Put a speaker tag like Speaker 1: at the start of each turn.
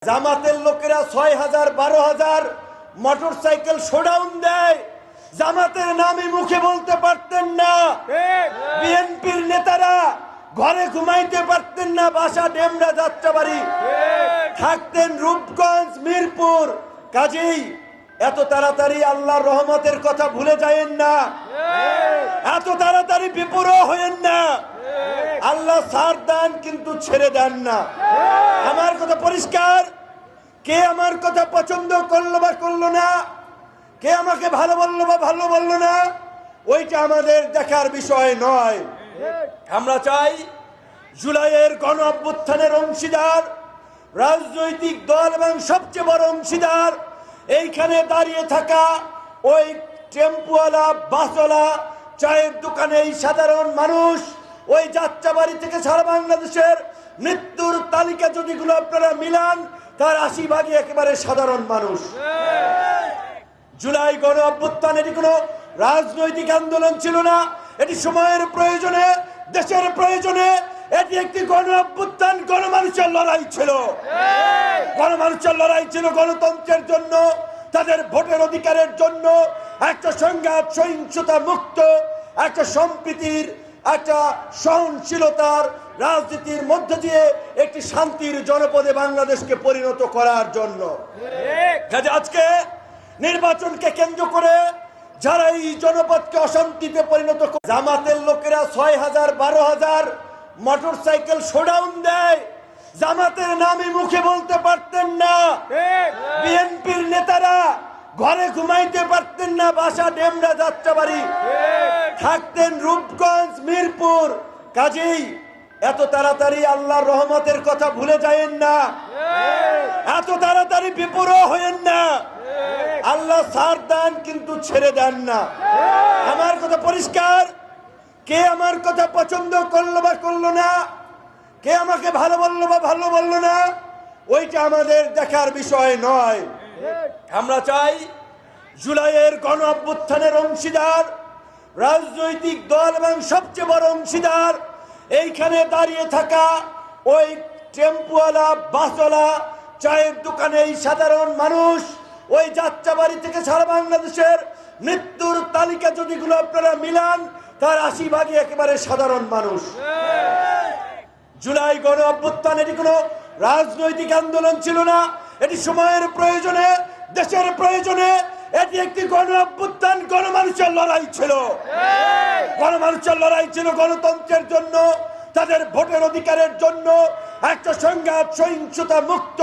Speaker 1: জামাতের লোকেরা ৬,০০০ ১২,০০০ motorcycle showdown দেয়। জামাতের নামে মুখে বলতে পারতেন না। বিএনপির নেতারা ঘরে ঘুমাইতে পারতেন না, বাসা ডেমরা যাত্রাবাড়ি থাকতেন রূপগঞ্জ মিরপুর। কাজেই এত তাড়াতাড়ি আল্লাহর রহমতের কথা ভুলে যায়েন না, এত তাড়াতাড়ি বিপরীত হয়েন না। আল্লাহ ছাড় দেন কিন্তু ছেড়ে দেন না। আমার কথা পরিষ্কার, কে আমার কথা পছন্দ করলো বা করলো না, কে আমাকে ভালো বললো বা ভালো বললো না, ওইটা আমাদের দেখার বিষয় নয়। আমরা চাই জুলাইয়ের গণ অভ্যুত্থানের অংশীদার রাজনৈতিক দল এবং সবচেয়ে বড় অংশীদার এইখানে দাঁড়িয়ে থাকা ওই টেম্পুওয়ালা, বাসওয়ালা, চায়ের দোকানে এই সাধারণ মানুষ, ওই যাত্রাবাড়ি থেকে সারা বাংলাদেশের মৃত্যুর তালিকা যদিগুলো আপনারা মিলান, তার ৮০ ভাগই একেবারে সাধারণ মানুষ। জুলাই গণ অভ্যুত্থান এটি কোনো রাজনৈতিক আন্দোলন ছিল না, এটি সময়ের প্রয়োজনে, দেশের প্রয়োজনে এটি একটি গণ অভ্যুত্থান, গণমানুষের লড়াই ছিল। গণমানুষের লড়াই ছিল গণতন্ত্রের জন্য, তাদের ভোটের অধিকারের জন্য, একটা সংঘাত সহিংসতা মুক্ত একটা সম্প্রীতির, একটা সহনশীলতার রাজনীতির মধ্য দিয়ে একটি শান্তির জনপদে বাংলাদেশকে পরিণত করার জন্য। কাজে আজকে নির্বাচনকে কেন্দ্র করে যারা এই জনপদকে অশান্তিতে পরিণত করে, জামাতের লোকেরা ৬,০০০ ১২,০০০ মোটরসাইকেল শোডাউন দেয়। জামাতের নামে মুখে বলতে পারতেন না। বিএনপির নেতারা ঘরে ঘুমাইতে পারতেন না, বাসা ডেমরা যাত্রাবাড়ি থাকতেন রূপগঞ্জ মিরপুর। কাজেই এত তাড়াতাড়ি আল্লাহর রহমতের কথা ভুলে যায়েন না, এত তাড়াতাড়ি বিপরীত হয়েন না। আল্লাহ ছাড় দেন কিন্তু ছেড়ে দেন না। আমার কথা পরিষ্কার, কে আমার কথা পছন্দ করলো বা করলো না, কে আমাকে ভালো বললো বা ভালো বললো না, ওইটা আমাদের দেখার বিষয় নয়। আমরা চাই জুলাইয়ের গণ অভ্যুত্থানের অংশীদার রাজনৈতিক দল এবং সবচেয়ে বড় অংশীদার এইখানে দাঁড়িয়ে থাকা ওই টেম্পুওয়ালা, বাসওয়ালা, চায়ের দোকানে এই সাধারণ মানুষ, ওই যাত্রাবাড়ি থেকে সারা বাংলাদেশের মৃত্যুর তালিকা যদিগুলো আপনারা মিলান, তার ৮০ ভাগই একেবারে সাধারণ মানুষ। জুলাই গণ অভ্যুত্থান এটি কোনো রাজনৈতিক আন্দোলন ছিল না, এটি সময়ের প্রয়োজনে, দেশের প্রয়োজনে এটি একটি গণ অভ্যুত্থান, গণমানুষের লড়াই ছিল। গণমানুষের লড়াই ছিল গণতন্ত্রের জন্য, তাদের ভোটের অধিকারের জন্য, একটা সংঘাত সহিংসতা মুক্ত